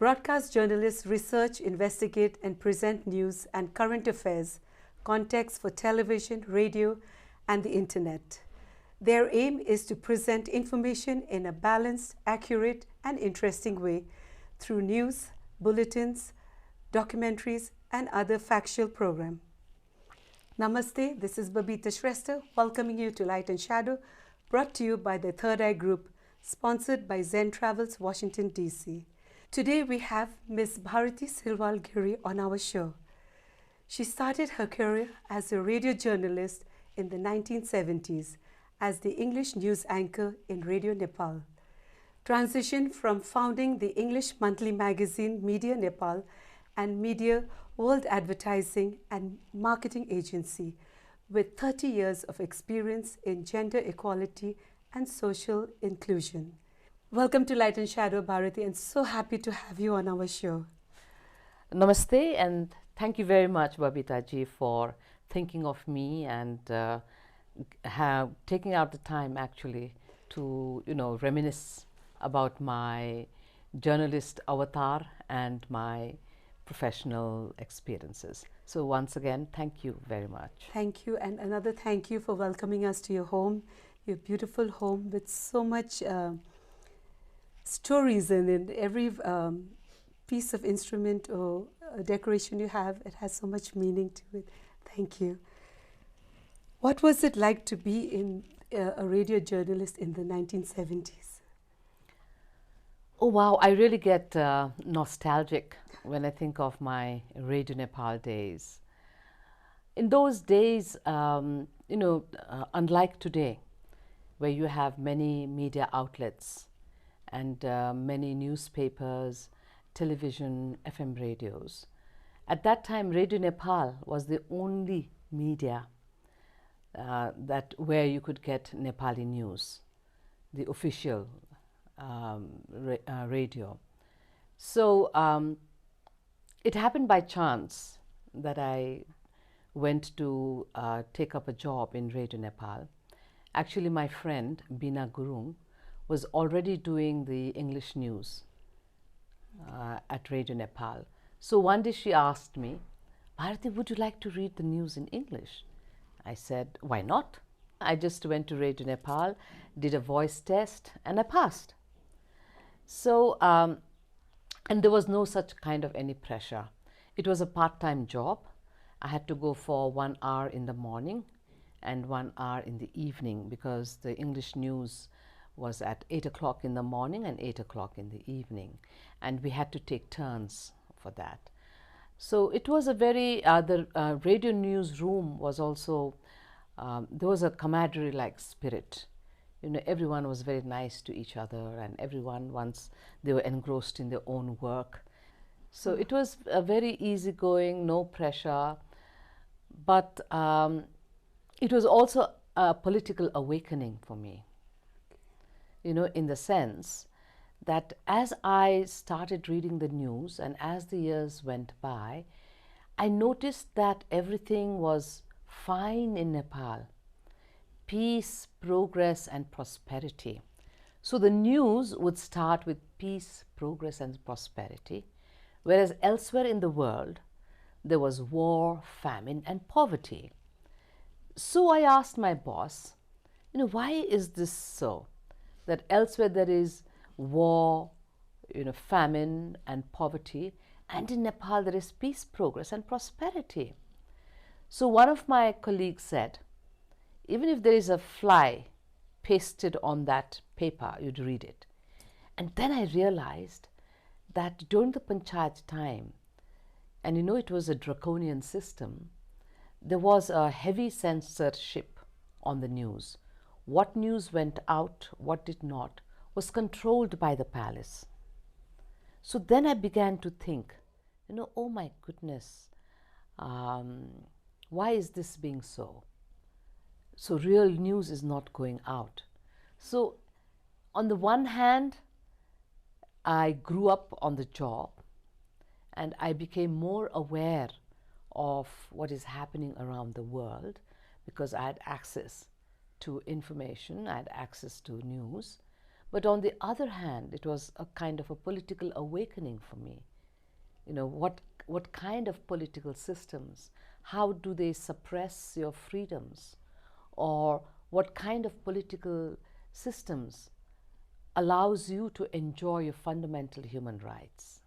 Broadcast journalists research, investigate, and present news and current affairs, context for television, radio, and the internet. Their aim is to present information in a balanced, accurate, and interesting way through news, bulletins, documentaries, and other factual programs. Namaste, this is Babita Shrestha welcoming you to Light and Shadow, brought to you by the Third Eye Group, sponsored by Zen Travels, Washington, D.C. Today we have Ms. Bharati Silawar-Giri on our show. She started her career as a radio journalist in the 1970s as the English news anchor in Radio Nepal. Transitioned from founding the English monthly magazine Media Nepal and Media World Advertising and Marketing Agency with 30 years of experience in gender equality and social inclusion. Welcome to Light and Shadow, Bharati, and so happy to have you on our show. Namaste, and thank you very much, Babita ji, for thinking of me and taking out the time actually to, reminisce about my journalist avatar and my professional experiences. So once again, thank you very much. Thank you, and another thank you for welcoming us to your home, your beautiful home with so much stories in it. Every piece of instrument or decoration you have, it has so much meaning to it. Thank you. What was it like to be in a radio journalist in the 1970s? Oh wow, I really get nostalgic when I think of my Radio Nepal days. In those days, unlike today, where you have many media outlets and many newspapers, television, FM radios. At that time, Radio Nepal was the only media where you could get Nepali news, the official radio. So it happened by chance that I went to take up a job in Radio Nepal. Actually, my friend Bina Gurung was already doing the English news at Radio Nepal. So one day she asked me, Bharati, would you like to read the news in English? I said, why not? I just went to Radio Nepal, did a voice test, and I passed. So, and there was no such kind of any pressure. It was a part-time job. I had to go for 1 hour in the morning and 1 hour in the evening because the English news was at 8 o'clock in the morning and 8 o'clock in the evening. And we had to take turns for that. So it was a very, the radio newsroom was also, there was a camaraderie-like spirit. Everyone was very nice to each other and everyone, once they were engrossed in their own work. So it was a very easygoing, no pressure, but it was also a political awakening for me. In the sense that as I started reading the news and as the years went by, I noticed that everything was fine in Nepal. Peace, progress, and prosperity. So the news would start with peace, progress, and prosperity, whereas elsewhere in the world, there was war, famine, and poverty. So I asked my boss, why is this so? That elsewhere there is war, famine and poverty, and in Nepal there is peace, progress and prosperity. So one of my colleagues said, even if there is a fly pasted on that paper, you'd read it. And then I realized that during the Panchayat time, and it was a draconian system, there was a heavy censorship on the news. What news went out, what did not, was controlled by the palace. So then I began to think, oh my goodness, why is this being so? So real news is not going out. So on the one hand, I grew up on the job and I became more aware of what is happening around the world because I had access to information, I had access to news. But on the other hand, it was a kind of a political awakening for me. What kind of political systems, how do they suppress your freedoms, or what kind of political systems allows you to enjoy your fundamental human rights.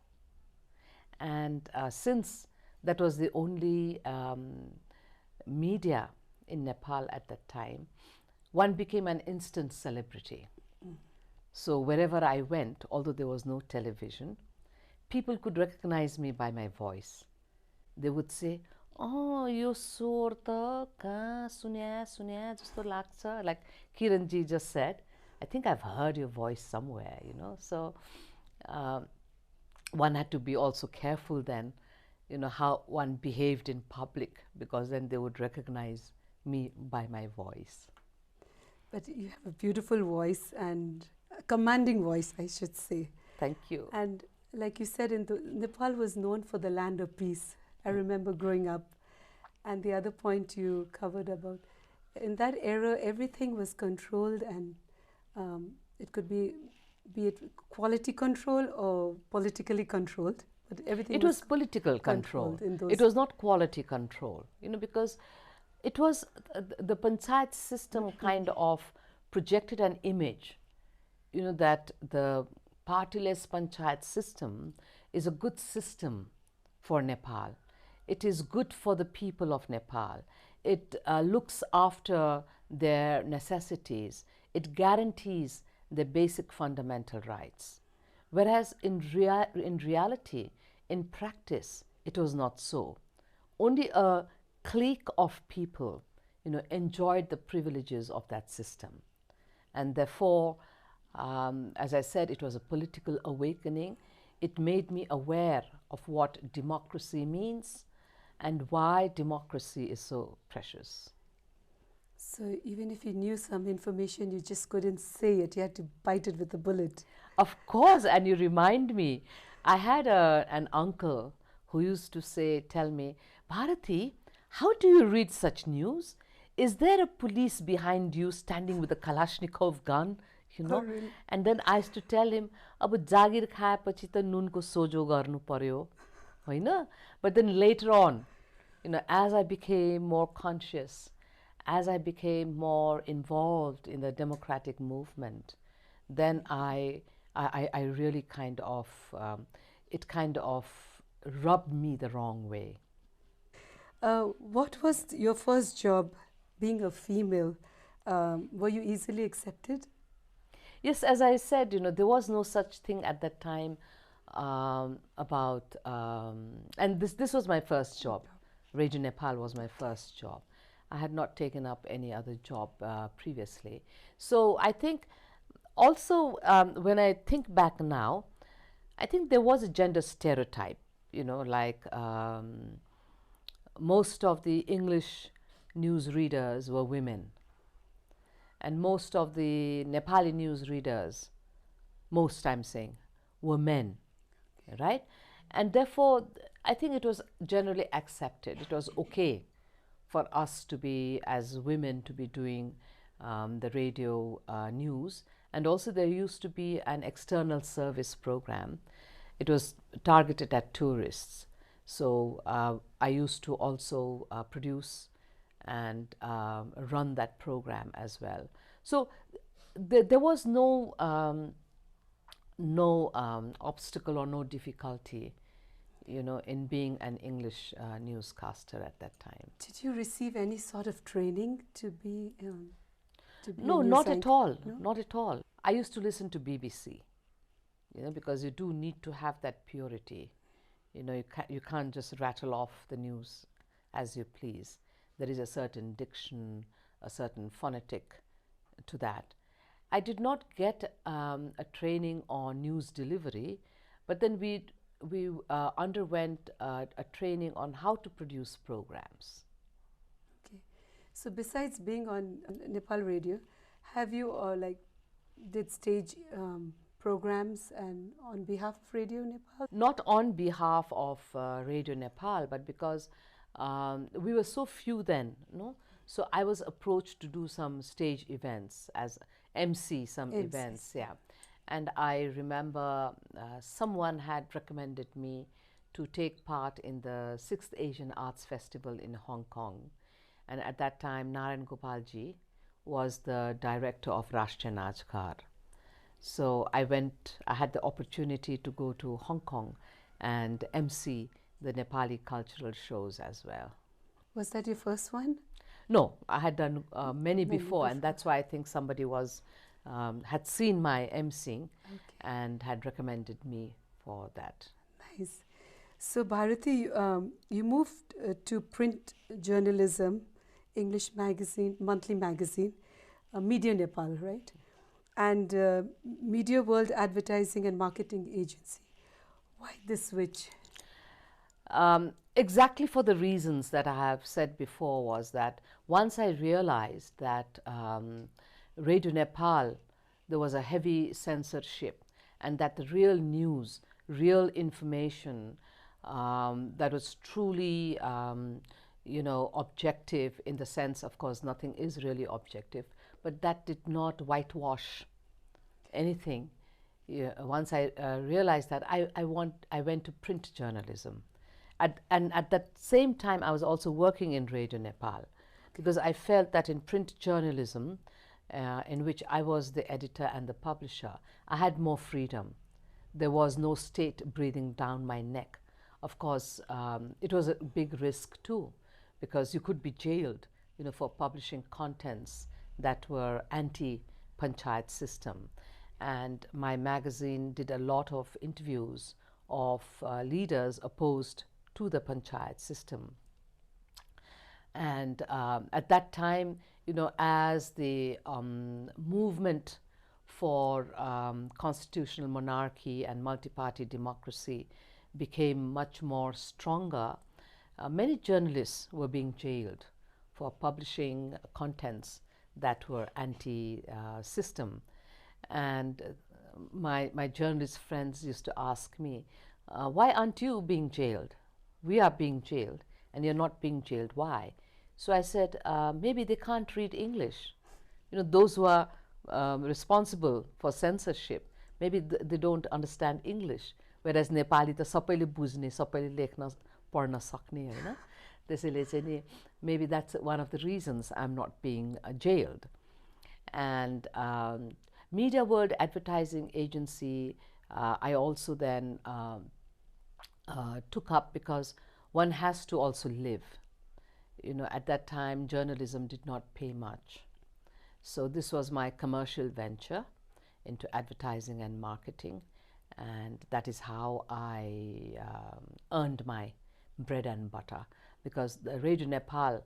And since that was the only media in Nepal at that time, one became an instant celebrity. So wherever I went, although there was no television, people could recognize me by my voice. They would say, "Oh, yo sor ta ka sunya jasto lagcha," like Kiranji just said. I think I've heard your voice somewhere, So one had to be also careful then, how one behaved in public, because then they would recognize me by my voice. But you have a beautiful voice, and a commanding voice, I should say. Thank you. And like you said, Nepal was known for the land of peace. I remember growing up. And the other point you covered about, in that era, everything was controlled, and it could be it quality control or politically controlled. But everything it was political control. It was not quality control, because it was the panchayat system kind of projected an image, that the partyless panchayat system is a good system for Nepal. It is good for the people of Nepal. It looks after their necessities. It guarantees their basic fundamental rights. Whereas in reality, in practice, it was not so. Only a clique of people, enjoyed the privileges of that system. And therefore, as I said, it was a political awakening. It made me aware of what democracy means and why democracy is so precious. So even if you knew some information, you just couldn't say it. You had to bite it with a bullet. Of course, and you remind me, I had an uncle who used to tell me, "Bharati, how do you read such news? Is there a police behind you standing with a Kalashnikov gun?" Oh, really? And then I used to tell him, "Ab jagir khaeपछि त नुनको सोझो गर्नु पर्यो," हैन? But then later on, as I became more conscious, as I became more involved in the democratic movement, then I really it kind of rubbed me the wrong way. What was your first job, being a female? Were you easily accepted? Yes, as I said, there was no such thing at that time and this was my first job. Radio Nepal was my first job. I had not taken up any other job previously. So I think also when I think back now, I think there was a gender stereotype, like most of the English news readers were women. And most of the Nepali news readers, most I'm saying, were men, right? And therefore, I think it was generally accepted. It was okay for us to be, as women, to be doing the radio news. And also there used to be an external service program. It was targeted at tourists. So I used to also produce and run that program as well. So there was no obstacle or no difficulty, in being an English newscaster at that time. Did you receive any sort of training to be No, not at all. No? Not at all. I used to listen to BBC, because you do need to have that purity. You can't just rattle off the news as you please. There is a certain diction, a certain phonetic to that. I did not get a training on news delivery, but then we underwent a training on how to produce programs. Okay. So besides being on Nepal Radio, have you did stage programs and on behalf of Radio Nepal? Not on behalf of Radio Nepal, but because we were so few then, So I was approached to do some stage events as MC, some events, yeah. And I remember someone had recommended me to take part in the 6th Asian Arts Festival in Hong Kong. And at that time, Narayan Gopalji was the director of Rashtriya Najkar. So I had the opportunity to go to Hong Kong and MC the Nepali cultural shows as well. Was that your first one? No, I had done many before, and that's why I think somebody had seen my emceeing and had recommended me for that. Nice. So Bharati, you moved to print journalism, English magazine, monthly magazine, Media Nepal, right? And Media World Advertising and Marketing Agency. Why this switch? Exactly for the reasons that I have said before, was that once I realized that Radio Nepal, there was a heavy censorship, and that the real news, real information that was truly objective, in the sense, of course, nothing is really objective, but that did not whitewash anything. Once I realized that, I went to print journalism. And at that same time, I was also working in Radio Nepal, because I felt that in print journalism, in which I was the editor and the publisher, I had more freedom. There was no state breathing down my neck. Of course, it was a big risk too, because you could be jailed, for publishing contents that were anti-panchayat system. And my magazine did a lot of interviews of leaders opposed to the panchayat system. And at that time, as the movement for constitutional monarchy and multi-party democracy became much more stronger, many journalists were being jailed for publishing contents that were anti-system. And my journalist friends used to ask me, why aren't you being jailed? We are being jailed, and you're not being jailed. Why? So I said, maybe they can't read English. Those who are responsible for censorship, maybe they don't understand English. Whereas Nepali ta sabaile bujhne, sabaile lekhna padhna sakne, haina? त्यसैले चाहिँ नि, maybe that's one of the reasons I'm not being jailed. And Media World Advertising Agency, I also then took up, because one has to also live. At that time, journalism did not pay much. So this was my commercial venture into advertising and marketing, and that is how I earned my bread and butter, because the Radio Nepal,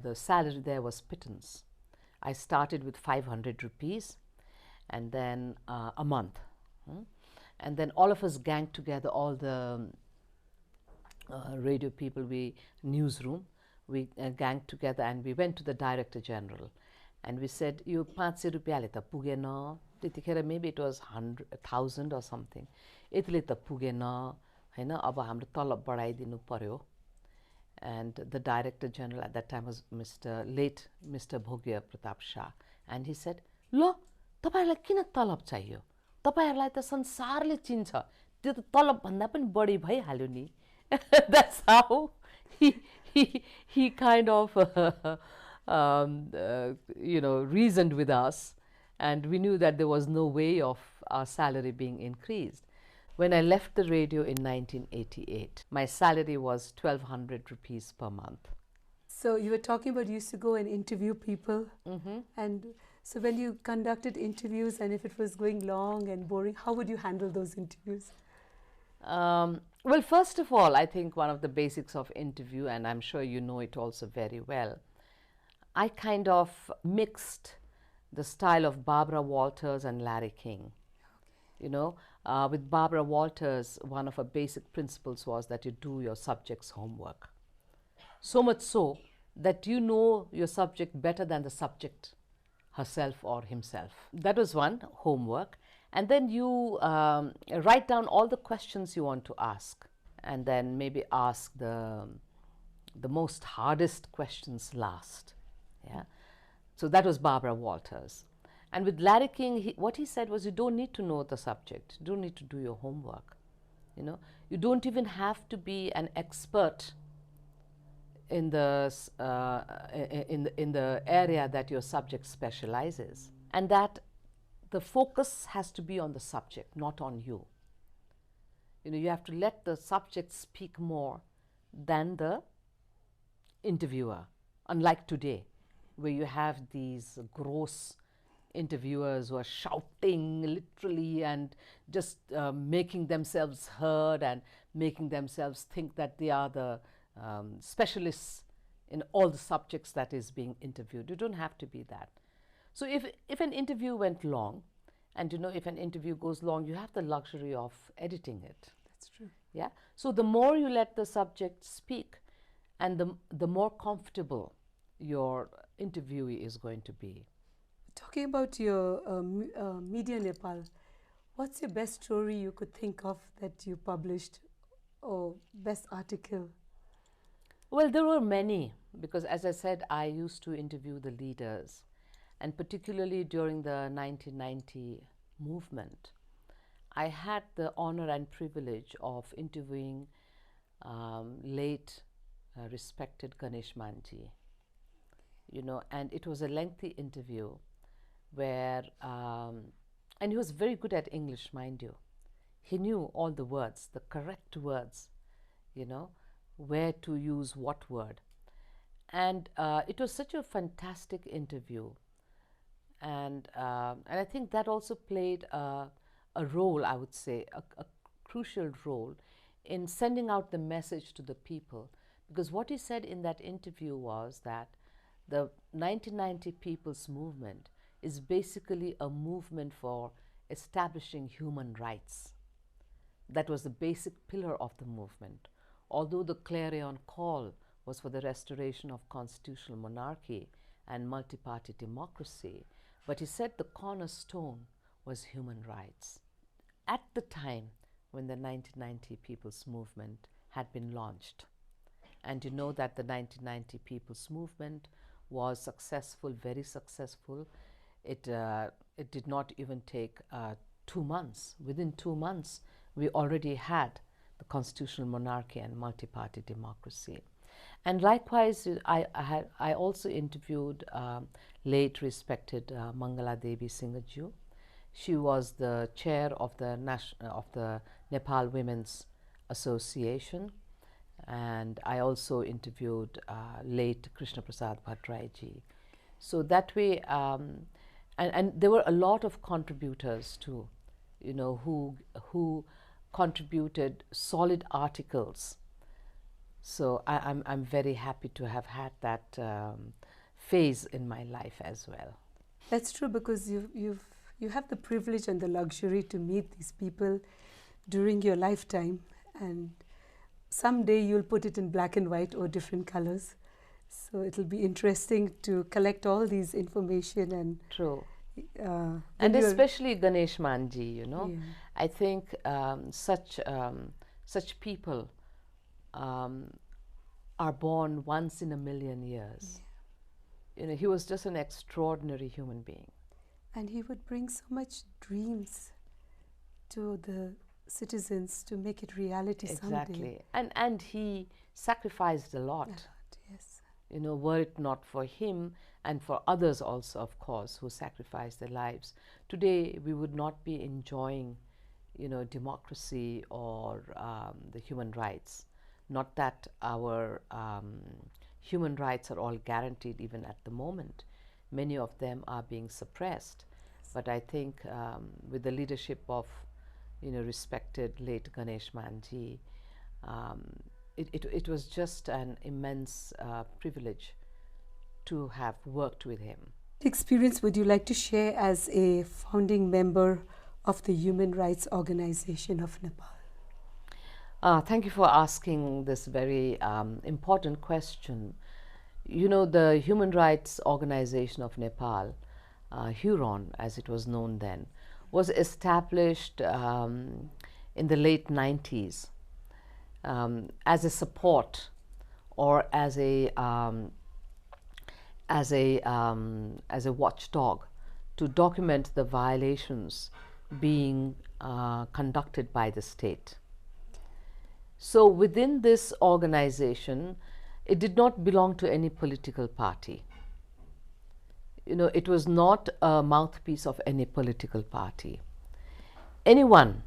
the salary there was pittance. I started with 500 rupees, and then a month. And then all of us ganged together, all the radio people, newsroom, we ganged together, and we went to the Director General, and we said, "You 500 rupiयाँले त पुगेन." त्यतिखेर maybe it was 1,000 or something. यतिले त पुगेन, हैन, अब हाम्रो तलब बढाइदिनु पर्यो. And the Director General at that time was late Mr. Bhogya Pratap Shah, and he said, "Lo, तपाईहरुलाई किन तलब चाहियो? तपाईहरुलाई त संसारले चिन्छ, त्यो त तलब भन्दा पनि बढी भइहाल्यो नि." That's how he kind of reasoned with us, and we knew that there was no way of our salary being increased. When I left the radio in 1988, my salary was 1,200 rupees per month. So you were talking about you used to go and interview people. And so when you conducted interviews, and if it was going long and boring, how would you handle those interviews? Well, first of all, I think one of the basics of interview, and I'm sure you know it also very well, I kind of mixed the style of Barbara Walters and Larry King. With Barbara Walters, one of her basic principles was that you do your subject's homework. So much so that you know your subject better than the subject herself or himself. That was one, homework. And then you write down all the questions you want to ask, and then maybe ask the most hardest questions last. Yeah. So that was Barbara Walters. And with Larry King, what he said was, you don't need to know the subject, you don't need to do your homework. You don't even have to be an expert in the area that your subject specializes, and that the focus has to be on the subject, not on you. You have to let the subject speak more than the interviewer, unlike today, where you have these gross interviewers who are shouting literally and just making themselves heard and making themselves think that they are the specialists in all the subjects that is being interviewed. You don't have to be that. So if an interview went long, and if an interview goes long, you have the luxury of editing it. That's true. Yeah. So the more you let the subject speak, and the more comfortable your interviewee is going to be. Talking about your Media Nepal, what's your best story you could think of that you published, or best article? Well, there were many, because as I said, I used to interview the leaders, and particularly during the 1990 movement, I had the honor and privilege of interviewing late respected Ganesh Manji, and it was a lengthy interview where, and he was very good at English, mind you. He knew all the words, the correct words, where to use what word. And it was such a fantastic interview. And I think that also played a role, I would say, a crucial role in sending out the message to the people. Because what he said in that interview was that the 1990 People's Movement is basically a movement for establishing human rights. That was the basic pillar of the movement. Although the clarion call was for the restoration of constitutional monarchy and multi-party democracy, but he said the cornerstone was human rights. At the time when the 1990 People's Movement had been launched, and you know that the 1990 People's Movement was successful, very successful. It did not even take 2 months. Within 2 months, we already had the constitutional monarchy and multi-party democracy. And likewise, I also interviewed late respected Mangala Devi Singhaju. She was the chair of the Nepal Women's Association, and I also interviewed late Krishna Prasad Bhattarai ji. So that way, and there were a lot of contributors too, who contributed solid articles. So I'm very happy to have had that phase in my life as well. That's true, because you have the privilege and the luxury to meet these people during your lifetime, and someday you'll put it in black and white or different colors. So it'll be interesting to collect all these information and true. And especially Ganesh Manji, Yeah. I think such people are born once in a million years. Yeah. He was just an extraordinary human being. And he would bring so much dreams to the citizens to make it reality someday. Exactly. And he sacrificed a lot. Yes. Were it not for him and for others also, of course, who sacrificed their lives, today we would not be enjoying, democracy or the human rights. Not that our human rights are all guaranteed even at the moment. Many of them are being suppressed. Yes. But I think with the leadership of, respected late Ganesh Manji, it was just an immense privilege to have worked with him. What experience would you like to share as a founding member of the Human Rights Organization of Nepal? Thank you for asking this very important question. The Human Rights Organization of Nepal, Huron as it was known then, was established in the late 90s as a support or as a watchdog to document the violations being conducted by the state. So within this organization, it did not belong to any political party. It was not a mouthpiece of any political party. Anyone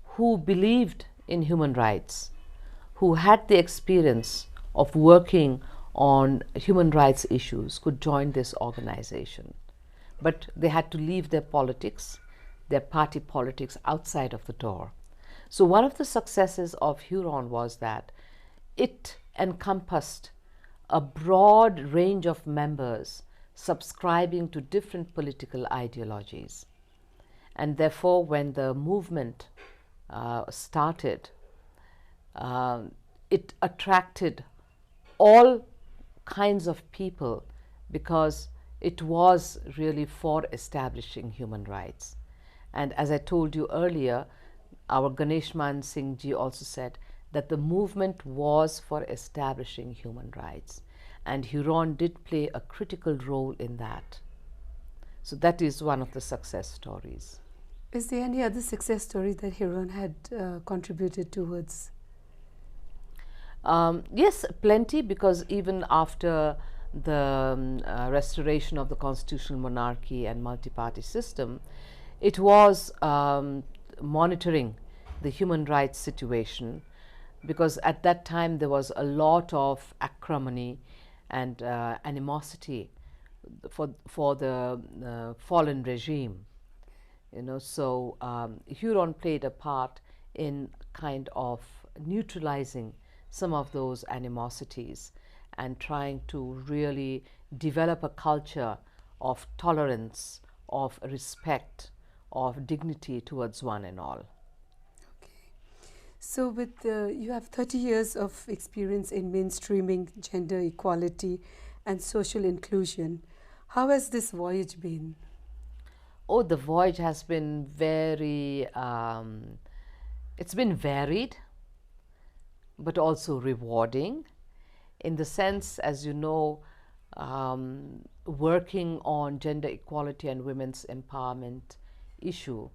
who believed in human rights, who had the experience of working on human rights issues, could join this organization. But they had to leave their politics, their party politics, outside of the door. So one of the successes of Huron was that it encompassed a broad range of members subscribing to different political ideologies. And therefore, when the movement started, it attracted all kinds of people because it was really for establishing human rights. And as I told you earlier, our Ganesh Man Singh ji also said that the movement was for establishing human rights, and Huron did play a critical role in that. So that is one of the success stories. Is there any other success story that Huron had contributed towards? Yes, plenty, because even after the restoration of the constitutional monarchy and multi-party system, it was monitoring the human rights situation, because at that time there was a lot of acrimony and animosity for the fallen regime. So Huron played a part in kind of neutralizing some of those animosities and trying to really develop a culture of tolerance, of respect, of dignity towards one and all. Okay. So with you have 30 years of experience in mainstreaming gender equality and social inclusion. How has this voyage been? Oh, the voyage has been very, it's been varied, but also rewarding, in the sense, as you know, working on gender equality and women's empowerment issue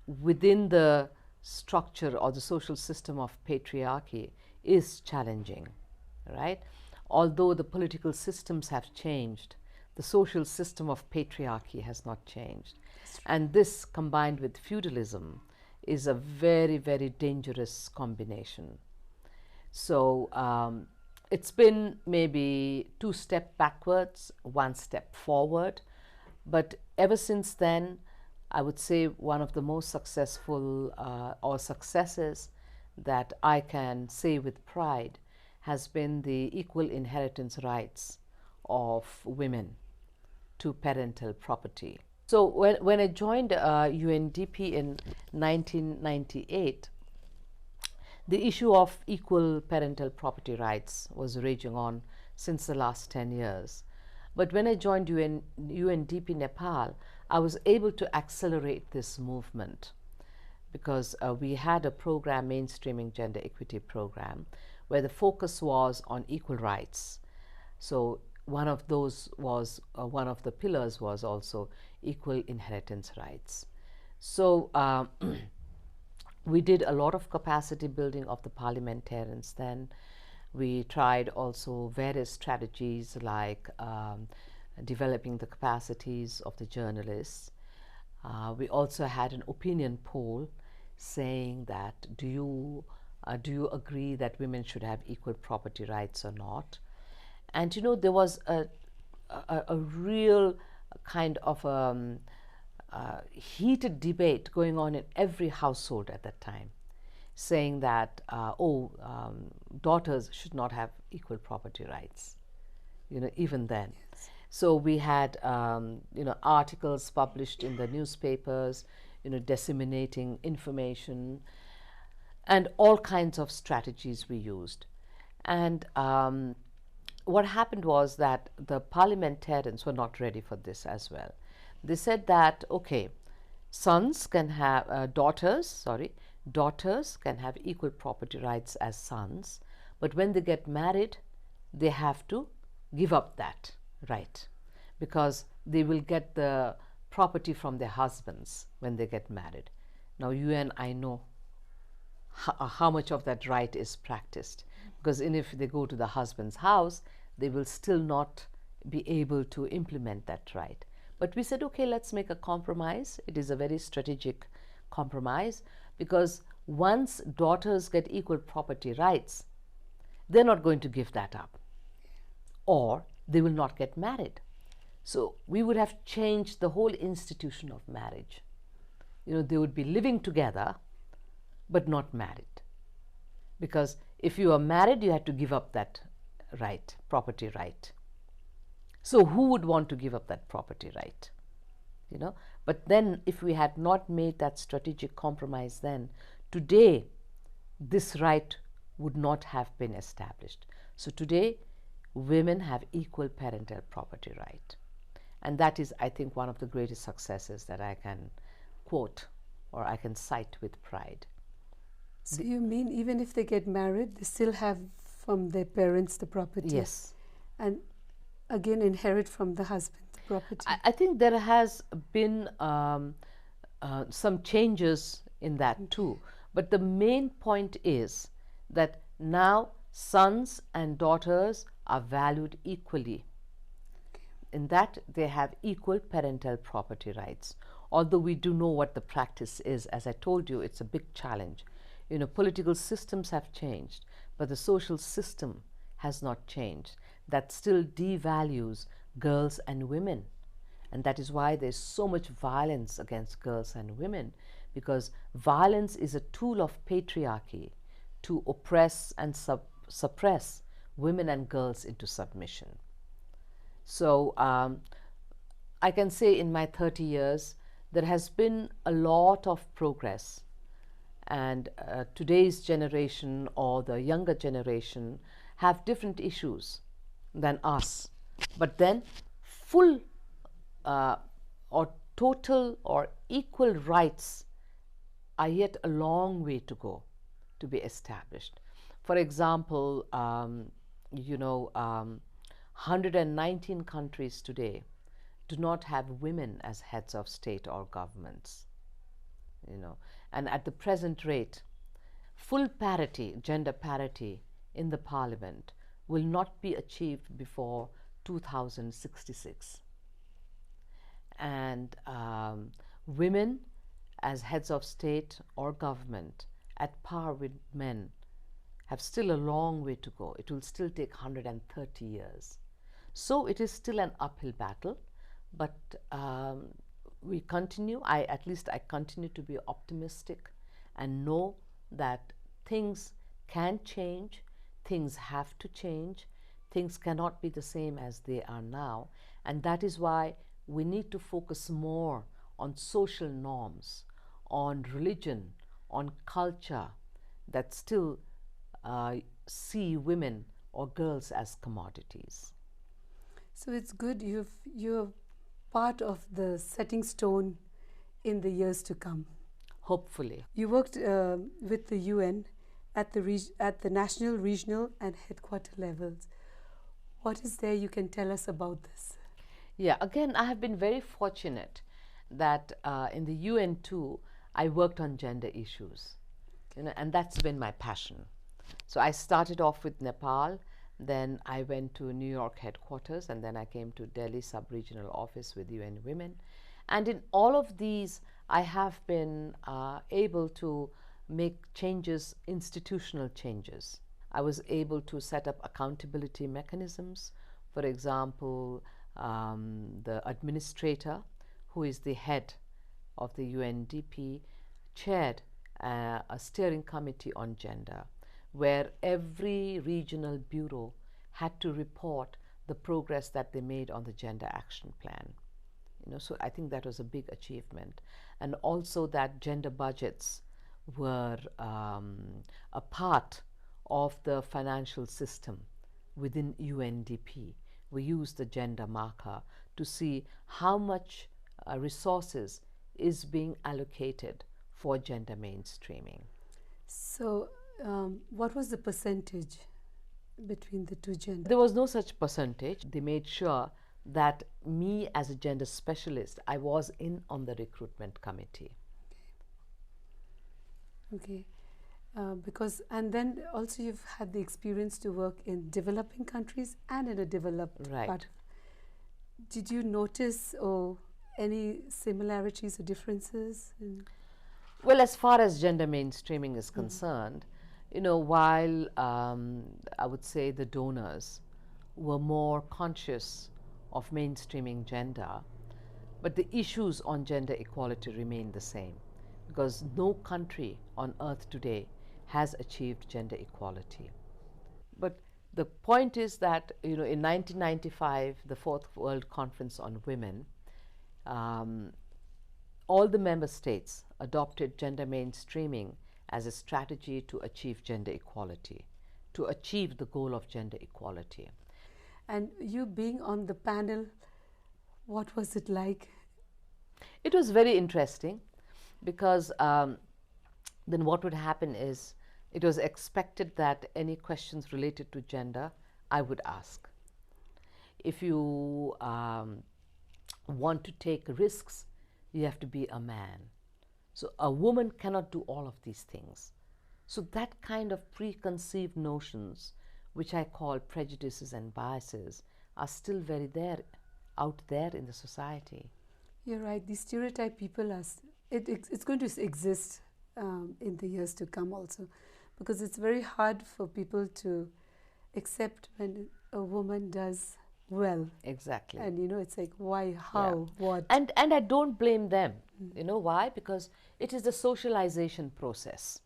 within the structure or the social system of patriarchy is challenging, right? Although the political systems have changed, the social system of patriarchy has not changed. And this, combined with feudalism, is a very, very dangerous combination. So it's been maybe 2 steps backwards, 1 step forward. But ever since then, I would say one of the most successful or successes that I can say with pride has been the equal inheritance rights of women to parental property. So when I joined UNDP in 1998, the issue of equal parental property rights was raging on since the last 10 years. But when I joined UNDP Nepal, I was able to accelerate this movement because we had a program, mainstreaming gender equity program, where the focus was on equal rights. So one of those was, one of the pillars was also equal inheritance rights. So we did a lot of capacity building of the parliamentarians then. We tried also various strategies like developing the capacities of the journalists. We also had an opinion poll saying that do you agree that women should have equal property rights or not? And there was a real kind of heated debate going on in every household at that time, saying that daughters should not have equal property rights, even then. Yes. So we had articles published in the newspapers, disseminating information, and all kinds of strategies we used. And what happened was that the parliamentarians were not ready for this as well. They said that, okay, daughters can have equal property rights as sons, but when they get married, they have to give up that right, because they will get the property from their husbands when they get married. Now, you and I know how much of that right is practiced, because if they go to the husband's house, they will still not be able to implement that right. But we said, okay, let's make a compromise. It is a very strategic compromise, because once daughters get equal property rights, they're not going to give that up, or they will not get married. So we would have changed the whole institution of marriage. They would be living together but not married, because if you are married, you had to give up that right, property right. So who would want to give up that property right? But then if we had not made that strategic compromise, then today this right would not have been established. So today women have equal parental property right, and that is, I think, one of the greatest successes that I can quote or I can cite with pride. So you mean even if they get married, they still have from their parents the property? Yes. And again inherit from the husband the property? I think there has been some changes in that too. But the main point is that now sons and daughters are valued equally. In that they have equal parental property rights. Although we do know what the practice is, as I told you, it's a big challenge. Political systems have changed, but the social system has not changed. That still devalues girls and women. And that is why there's so much violence against girls and women, because violence is a tool of patriarchy to oppress and suppress women and girls into submission. So I can say in my 30 years, there has been a lot of progress. And today's generation or the younger generation have different issues than us. But then full or total or equal rights are yet a long way to go to be established. For example, 119 countries today do not have women as heads of state or governments. And at the present rate, full parity, gender parity in the parliament will not be achieved before 2066. And women as heads of state or government at par with men have still a long way to go. It will still take 130 years. So it is still an uphill battle, but we continue. I continue to be optimistic and know that things can change, things have to change, things cannot be the same as they are now, and that is why we need to focus more on social norms, on religion, on culture that still see women or girls as commodities. So it's good you're part of the setting stone in the years to come. Hopefully. You worked with the UN at the national, regional and headquarter levels. What is there you can tell us about this? Yeah, again, I have been very fortunate that in the UN too, I worked on gender issues, and that's been my passion. So I started off with Nepal, then I went to New York headquarters, and then I came to Delhi sub-regional office with UN Women. And in all of these, I have been able to make changes, institutional changes. I was able to set up accountability mechanisms. For example, the administrator, who is the head of the UNDP, chaired a steering committee on gender, where every regional bureau had to report the progress that they made on the gender action plan. So I think that was a big achievement. And also that gender budgets were a part of the financial system within UNDP. We used the gender marker to see how much resources is being allocated for gender mainstreaming. So what was the percentage between the two genders? There was no such percentage. They made sure that me as a gender specialist, I was in on the recruitment committee. Okay. Because, and then also you've had the experience to work in developing countries and in a developed Right. part. Did you notice any similarities or differences? Well, as far as gender mainstreaming is concerned, you know, while I would say the donors were more conscious of mainstreaming gender, but the issues on gender equality remain the same, because no country on earth today has achieved gender equality. But the point is that, you know, in 1995, the Fourth World Conference on Women, all the member states adopted gender mainstreaming as a strategy to achieve gender equality, to achieve the goal of gender equality. And you being on the panel, what was it like? It was very interesting because then what would happen is it was expected that any questions related to gender I would ask. If you want to take risks, you have to be a man. So a woman cannot do all of these things. So that kind of preconceived notions, which I call prejudices and biases, are still very there, out there in the society. You're right. These stereotype people are. It's going to exist in the years to come also, because it's very hard for people to accept when a woman does well. Exactly. And you know, it's like, why, how, what? And I don't blame them. You know why? Because it is the socialization process.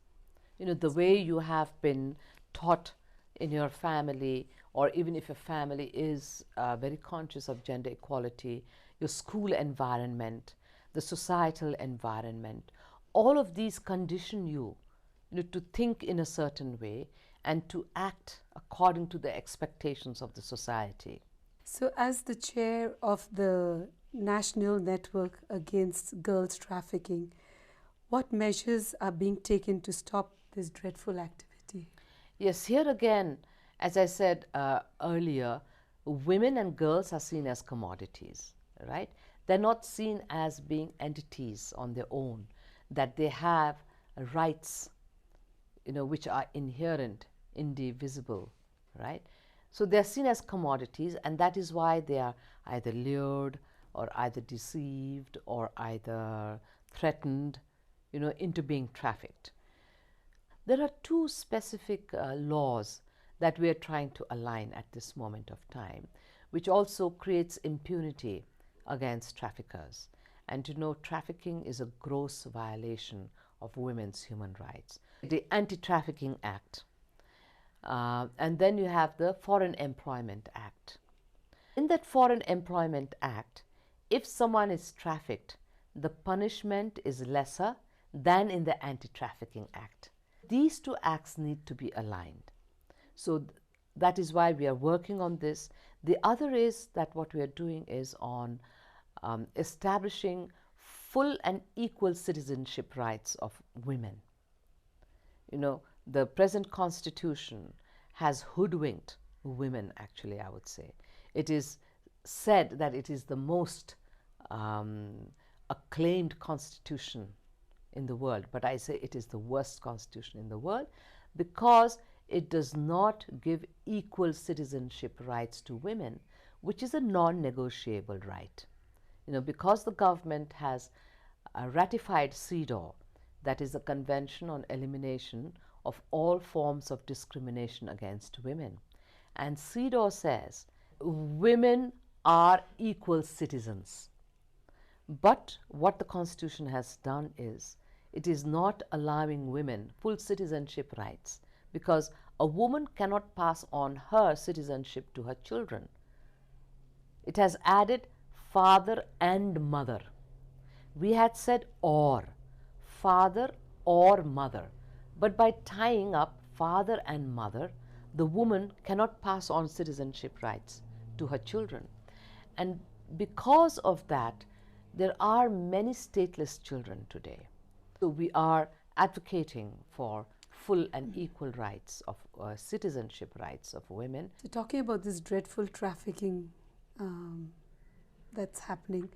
You know, the way you have been taught in your family, or even if your family is very conscious of gender equality, your school environment, the societal environment, all of these condition you, you know, to think in a certain way and to act according to the expectations of the society. So, as the chair of the National Network Against Girls Trafficking, what measures are being taken to stop this dreadful activity? Yes, here again, as I said earlier, women and girls are seen as commodities, right? They're not seen as being entities on their own, that they have rights, you know, which are inherent, indivisible, right? So they're seen as commodities, and that is why they are either lured or either deceived or either threatened, you know, into being trafficked. There are two specific laws that we are trying to align at this moment of time, which also creates impunity against traffickers. And to know, trafficking is a gross violation of women's human rights. The Anti-Trafficking Act, and then you have the Foreign Employment Act. In that Foreign Employment Act, if someone is trafficked, the punishment is lesser than in the Anti-Trafficking Act. These two acts need to be aligned. So that is why we are working on this. The other is that what we are doing is on establishing full and equal citizenship rights of women. You know, the present constitution has hoodwinked women, actually, I would say. It is said that it is the most acclaimed constitution in the world, but I say it is the worst constitution in the world because it does not give equal citizenship rights to women, which is a non-negotiable right. You know, because the government has ratified CEDAW, that is the Convention on Elimination of All Forms of Discrimination Against Women. And CEDAW says women are equal citizens. But what the Constitution has done is it is not allowing women full citizenship rights because a woman cannot pass on her citizenship to her children. It has added father and mother. We had said or, father or mother, but by tying up father and mother, the woman cannot pass on citizenship rights to her children. And because of that, there are many stateless children today. So we are advocating for full and equal rights of citizenship rights of women. So talking about this dreadful trafficking that's happening.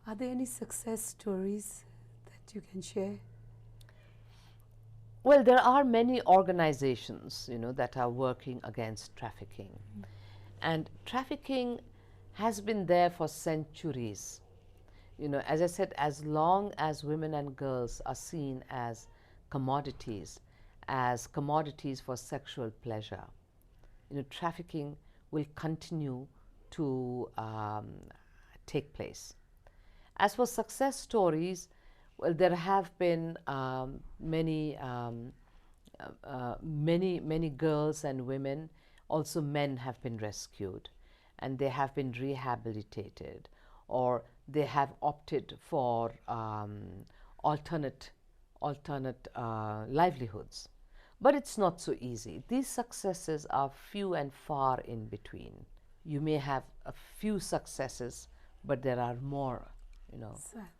Are there any success stories that you can share? Well, there are many organizations, that are working against trafficking. And trafficking has been there for centuries. As I said, as long as women and girls are seen commodities, as commodities for sexual pleasure, trafficking will continue to take place. As for success stories, well, there have been many girls and women, also men have been rescued, and they have been rehabilitated, or they have opted for alternate livelihoods. But it's not so easy. These successes are few and far in between. You may have a few successes, but there are more, Sad.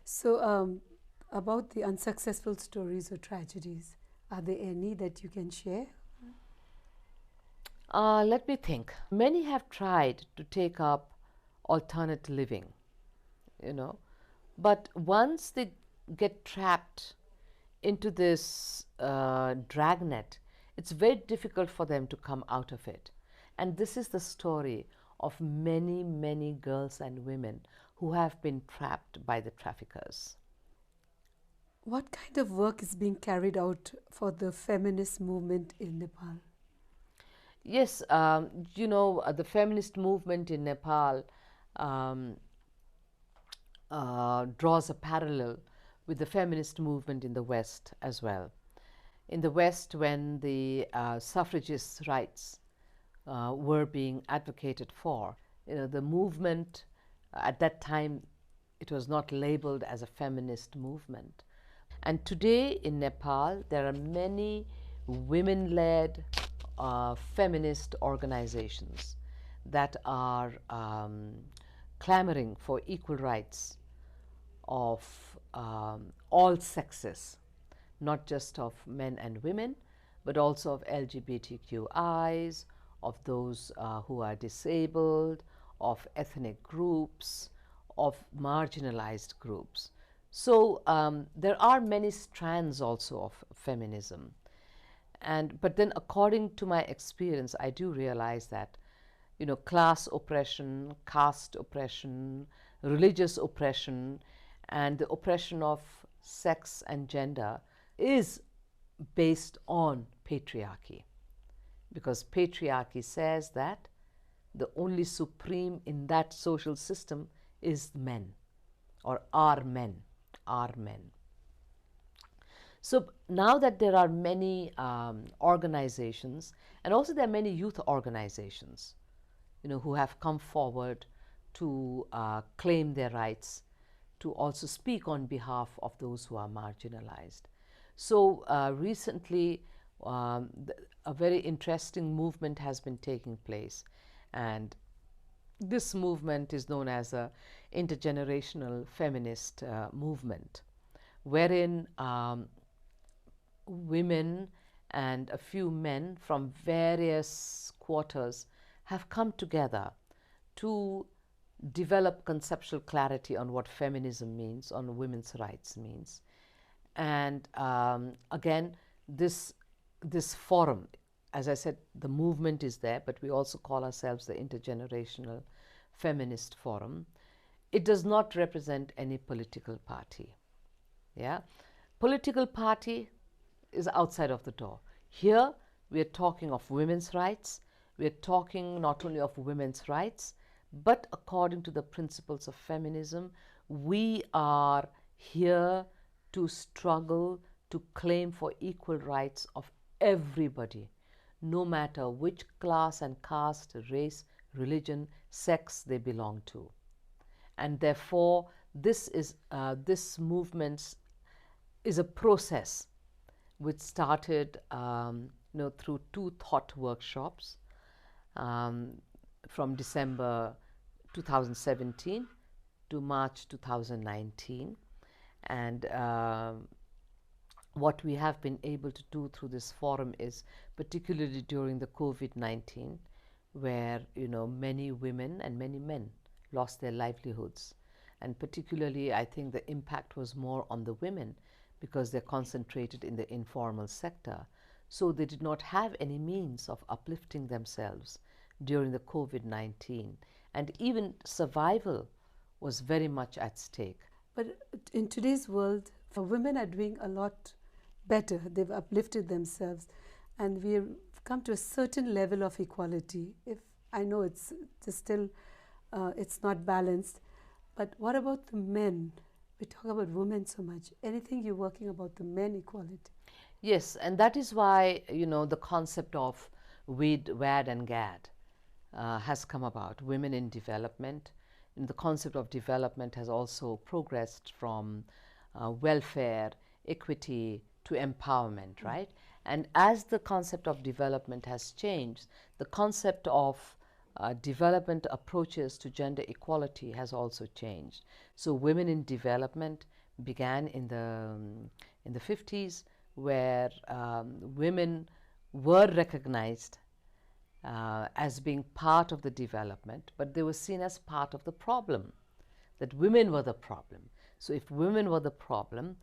So, about the unsuccessful stories or tragedies, are there any that you can share? Let me think. Many have tried to take up alternate living, but once they get trapped into this dragnet, it's very difficult for them to come out of it. And this is the story of many, many girls and women who have been trapped by the traffickers. What kind of work is being carried out for the feminist movement in Nepal? Yes, the feminist movement in Nepal draws a parallel with the feminist movement in the West as well. In the West, when the suffragists' rights were being advocated for, the movement at that time, it was not labeled as a feminist movement. And today in Nepal, there are many women-led feminist organizations that are clamoring for equal rights of all sexes, not just of men and women, but also of LGBTQIs, of those who are disabled, of ethnic groups, of marginalized groups. So there are many strands also of feminism. But then according to my experience, I do realize that, class oppression, caste oppression, religious oppression, and the oppression of sex and gender is based on patriarchy. Because patriarchy says that the only supreme in that social system is men, or are men. So now that there are many organizations, and also there are many youth organizations, who have come forward to claim their rights, to also speak on behalf of those who are marginalized. So recently, a very interesting movement has been taking place, and this movement is known as a intergenerational feminist movement, wherein women and a few men from various quarters have come together to develop conceptual clarity on what feminism means, on women's rights means. And again, this forum, as I said, the movement is there, but we also call ourselves the Intergenerational Feminist Forum. It does not represent any political party. Yeah, political party is outside of the door. Here, we are talking of women's rights. We are talking not only of women's rights, but according to the principles of feminism, we are here to struggle to claim for equal rights of everybody, no matter which class and caste, race, religion, sex they belong to. And therefore, this movement is a process which started through 2 thought workshops from December 2017 to March 2019. And what we have been able to do through this forum is, particularly during the COVID-19, where many women and many men lost their livelihoods. And particularly, I think the impact was more on the women because they're concentrated in the informal sector. So they did not have any means of uplifting themselves during the COVID-19. And even survival was very much at stake. But in today's world, women are doing a lot better. They've uplifted themselves, and we've come to a certain level of equality. If I know it's still it's not balanced, but what about the men? We talk about women so much. Anything you're working about the men equality? Yes, and that is why, you know, the concept of WID, WAD, and GAD has come about, women in development. And the concept of development has also progressed from welfare, equity to empowerment, right? And as the concept of development has changed, the concept of development approaches to gender equality has also changed. So women in development began in the 50s, where women were recognized as being part of the development, but they were seen as part of the problem, that women were the problem. So if women were the problem,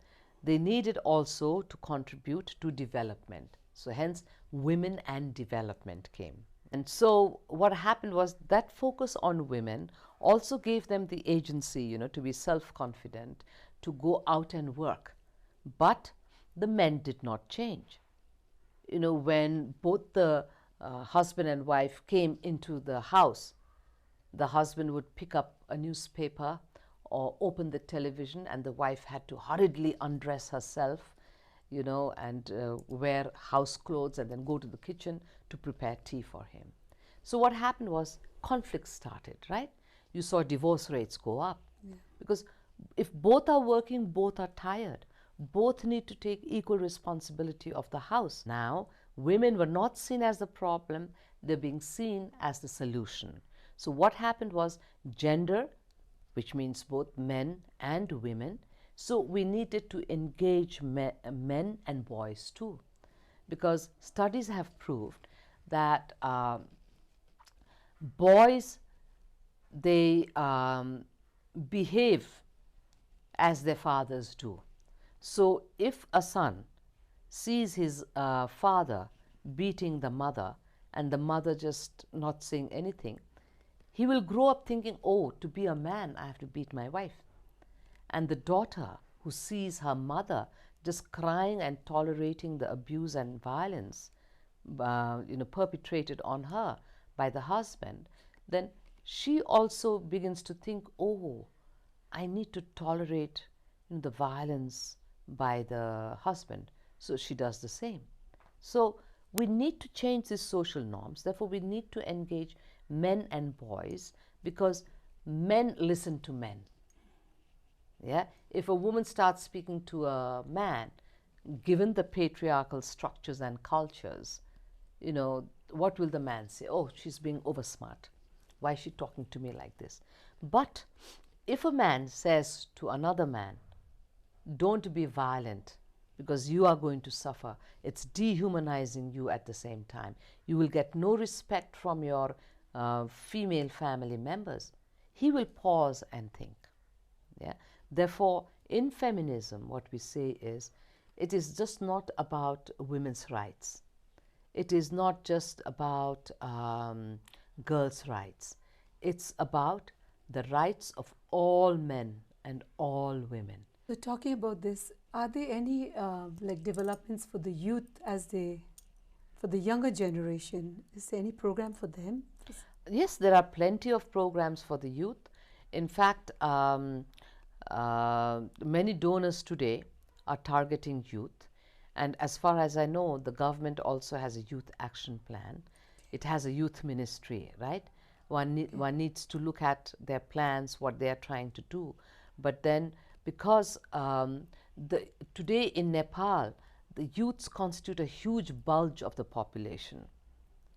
they needed also to contribute to development. So hence, women and development came. And so what happened was that focus on women also gave them the agency, you know, to be self-confident, to go out and work. But the men did not change. You know, when both the husband and wife came into the house, the husband would pick up a newspaper or open the television, and the wife had to hurriedly undress herself, you know, and wear house clothes and then go to the kitchen to prepare tea for him. So what happened was conflicts started, right? You saw divorce rates go up. Yeah. Because if both are working, both are tired. Both need to take equal responsibility of the house. Now, women were not seen as the problem, they're being seen as the solution. So what happened was gender, which means both men and women. So we needed to engage men and boys too, because studies have proved that boys, they behave as their fathers do. So if a son sees his father beating the mother and the mother just not saying anything, he will grow up thinking, oh, to be a man, I have to beat my wife. And the daughter who sees her mother just crying and tolerating the abuse and violence perpetrated on her by the husband, then she also begins to think, oh, I need to tolerate the violence by the husband. So she does the same. So we need to change these social norms. Therefore, we need to engage men and boys, because men listen to men. Yeah? If a woman starts speaking to a man, given the patriarchal structures and cultures, you know, what will the man say? Oh, she's being oversmart. Why is she talking to me like this? But if a man says to another man, don't be violent because you are going to suffer, it's dehumanizing you at the same time. You will get no respect from your female family members. He will pause and think. Yeah? Therefore, in feminism, what we say is, it is just not about women's rights. It is not just about girls' rights. It's about the rights of all men and all women. So talking about this, are there any developments for the youth for the younger generation? Is there any program for them? Yes, there are plenty of programs for the youth. In fact, many donors today are targeting youth. And as far as I know, the government also has a youth action plan. It has a youth ministry, right? One needs to look at their plans, what they are trying to do. But then, because today in Nepal, the youths constitute a huge bulge of the population,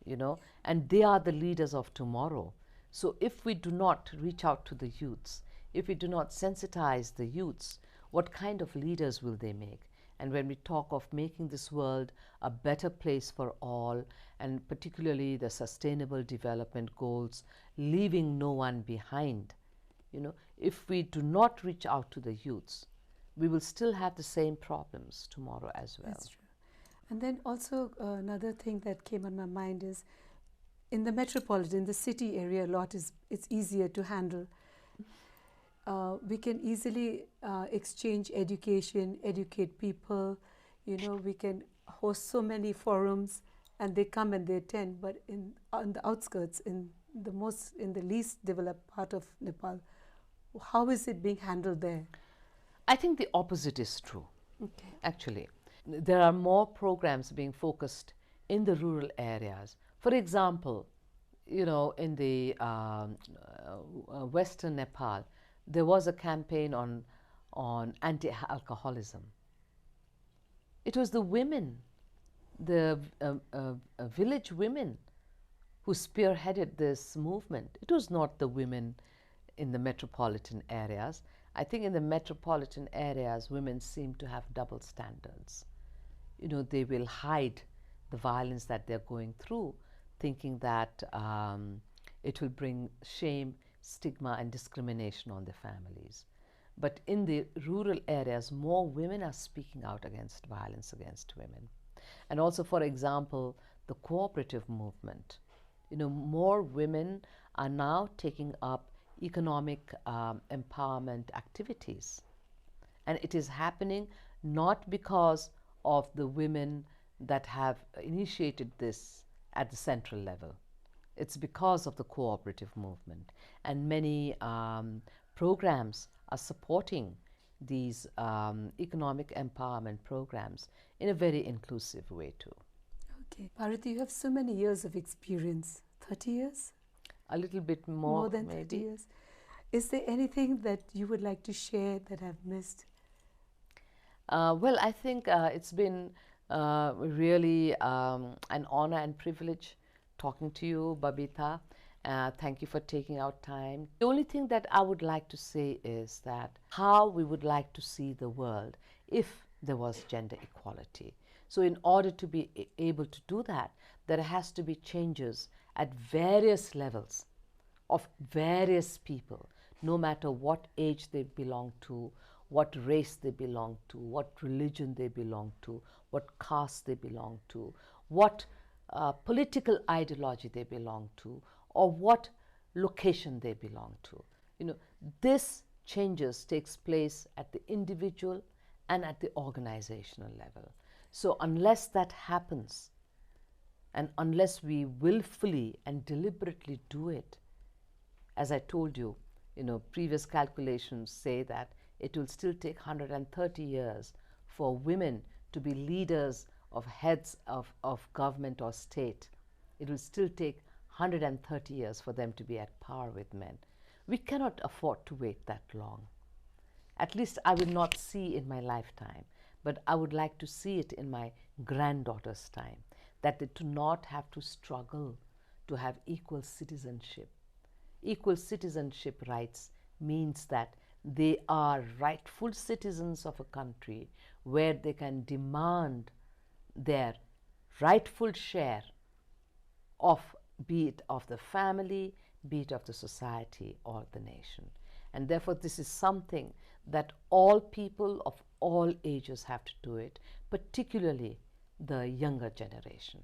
you know, and they are the leaders of tomorrow. So if we do not reach out to the youths, if we do not sensitize the youths, what kind of leaders will they make? And when we talk of making this world a better place for all, and particularly the sustainable development goals, leaving no one behind, If we do not reach out to the youths, we will still have the same problems tomorrow as well. That's true. And then also another thing that came on my mind is in the metropolitan, the city area, it's easier to handle. We can easily exchange education, educate people. We can host so many forums, and they come and they attend. But on the outskirts, in the least developed part of Nepal, how is it being handled there? I think the opposite is true. Okay. Actually, there are more programs being focused in the rural areas. For example, in the Western Nepal, there was a campaign on anti-alcoholism. It was the women, the village women, who spearheaded this movement. It was not the women in the metropolitan areas. I think in the metropolitan areas, women seem to have double standards. They will hide the violence that they're going through, thinking that it will bring shame, stigma, and discrimination on their families. But in the rural areas, more women are speaking out against violence against women. And also, for example, the cooperative movement. More women are now taking up economic empowerment activities. And it is happening not because of the women that have initiated this at the central level. It's because of the cooperative movement. And many programs are supporting these economic empowerment programs in a very inclusive way too. Okay. Bharati, you have so many years of experience. 30 years? A little bit more, More than 30 years. Is there anything that you would like to share that I've missed? Well, I think it's been really an honor and privilege talking to you, Babita. Thank you for taking out time. The only thing that I would like to say is that how we would like to see the world if there was gender equality. So in order to be able to do that, there has to be changes at various levels of various people, no matter what age they belong to, what race they belong to, what religion they belong to, what caste they belong to, what political ideology they belong to, or what location they belong to. This changes takes place at the individual and at the organizational level. So unless that happens, and unless we willfully and deliberately do it, as I told you, previous calculations say that it will still take 130 years for women to be leaders of heads of government or state. It will still take 130 years for them to be at par with men. We cannot afford to wait that long. At least I will not see in my lifetime, but I would like to see it in my granddaughter's time, that they do not have to struggle to have equal citizenship. Equal citizenship rights means that they are rightful citizens of a country where they can demand their rightful share of, be it of the family, be it of the society or the nation. And therefore this is something that all people of all ages have to do it, particularly the younger generation.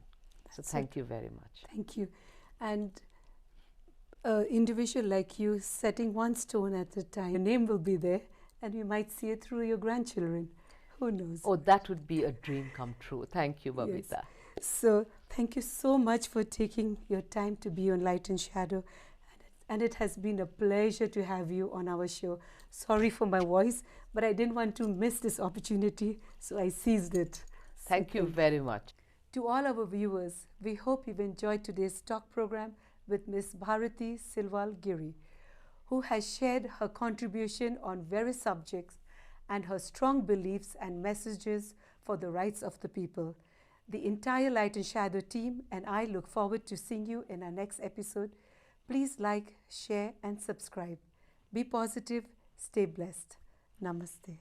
So thank you very much. Thank you. And an individual like you setting one stone at a time, your name will be there and we might see it through your grandchildren. Who knows? Oh, that would be a dream come true. Thank you, Babita. Yes. So thank you so much for taking your time to be on Light and Shadow. And it has been a pleasure to have you on our show. Sorry for my voice, but I didn't want to miss this opportunity, so I seized it. Thank you very much. To all our viewers, we hope you've enjoyed today's talk program with Ms. Bharati Silawar-Giri, who has shared her contribution on various subjects and her strong beliefs and messages for the rights of the people. The entire Light and Shadow team and I look forward to seeing you in our next episode. Please like, share and subscribe. Be positive, stay blessed. Namaste.